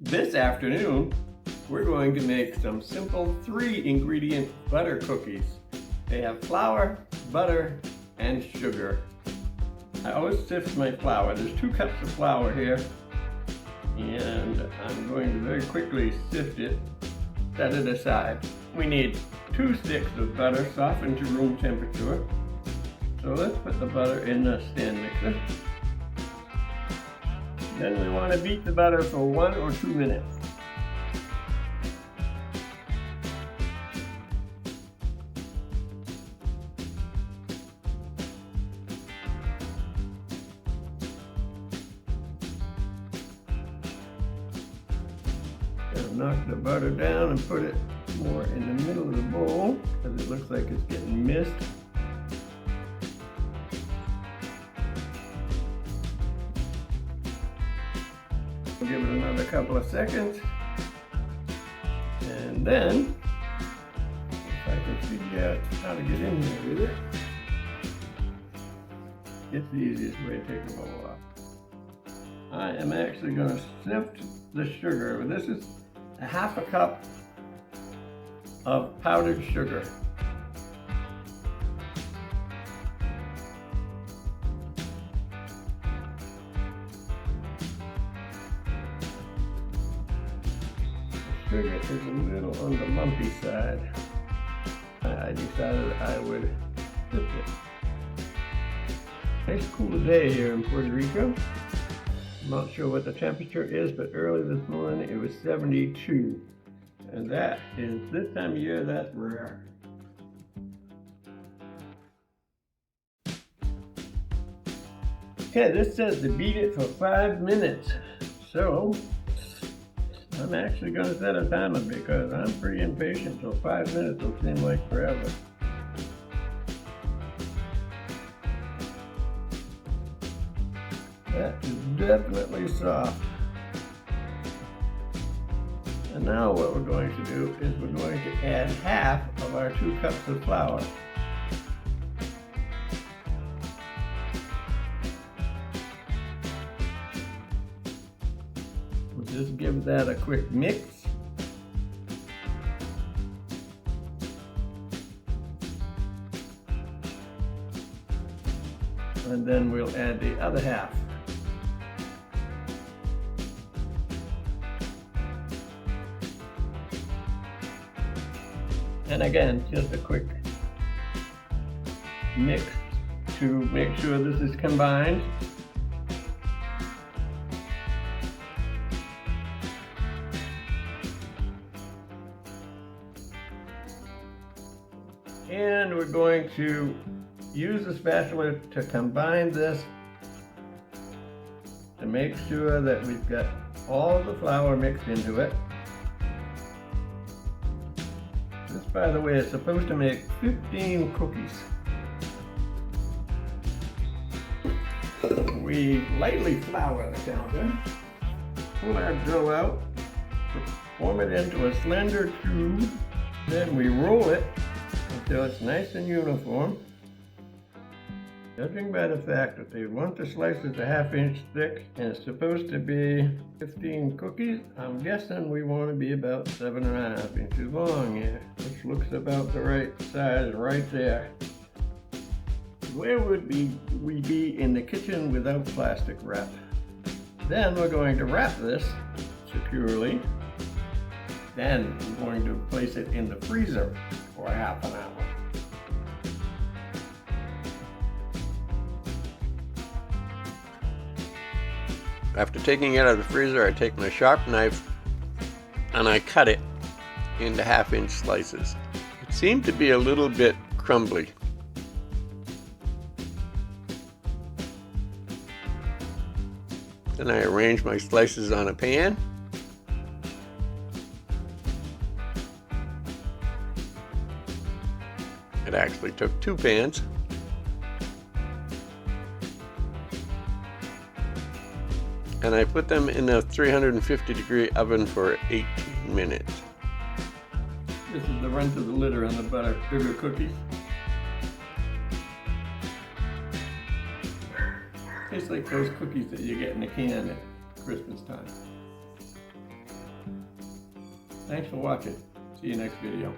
This afternoon, we're going to make some simple 3-ingredient butter cookies. They have flour, butter, and sugar. I always sift my flour. There's 2 cups of flour here, and I'm going to very quickly sift it, set it aside. We need 2 sticks of butter softened to room temperature. So let's put the butter in the stand mixer. Then we want to beat the butter for 1 or 2 minutes. Now knock the butter down and put it more in the middle of the bowl because it looks like it's getting mist. Give it another couple of seconds, and then if I can figure out how to get in here with it, it's the easiest way to take the bowl off. I am actually going to sift the sugar. This is a 1/2 cup of powdered sugar. Sugar is a little on the lumpy side. I decided I would sift it. Nice cool day here in Puerto Rico. I'm not sure what the temperature is, but early this morning it was 72. And that is, this time of year, that's rare. Okay, this says to beat it for 5 minutes. So I'm actually going to set a timer because I'm pretty impatient, so 5 minutes will seem like forever. That is definitely soft. And now what we're going to do is we're going to add 1/2 of our 2 cups of flour. Just give that a quick mix. And then we'll add the other 1/2. And again, just a quick mix to make sure this is combined. And we're going to use the spatula to combine this to make sure that we've got all the flour mixed into it. This, by the way, is supposed to make 15 cookies. We lightly flour the counter, pull our dough out, form it into a slender tube, then we roll it until it's nice and uniform. Judging by the fact that they want the slices a 1/2 inch thick and it's supposed to be 15 cookies, I'm guessing we want to be about 7.5 inches long here, which looks about the right size right there. Where would we be in the kitchen without plastic wrap? Then we're going to wrap this securely. Then we're going to place it in the freezer for 1/2 an hour. After taking it out of the freezer, I take my sharp knife and I cut it into 1/2 inch slices. It seemed to be a little bit crumbly. Then I arrange my slices on a pan. It actually took 2 pans. And I put them in a 350-degree oven for 18 minutes. This is the run to the litter on the butter sugar cookies. Tastes like those cookies that you get in a can at Christmas time. Thanks for watching. See you next video.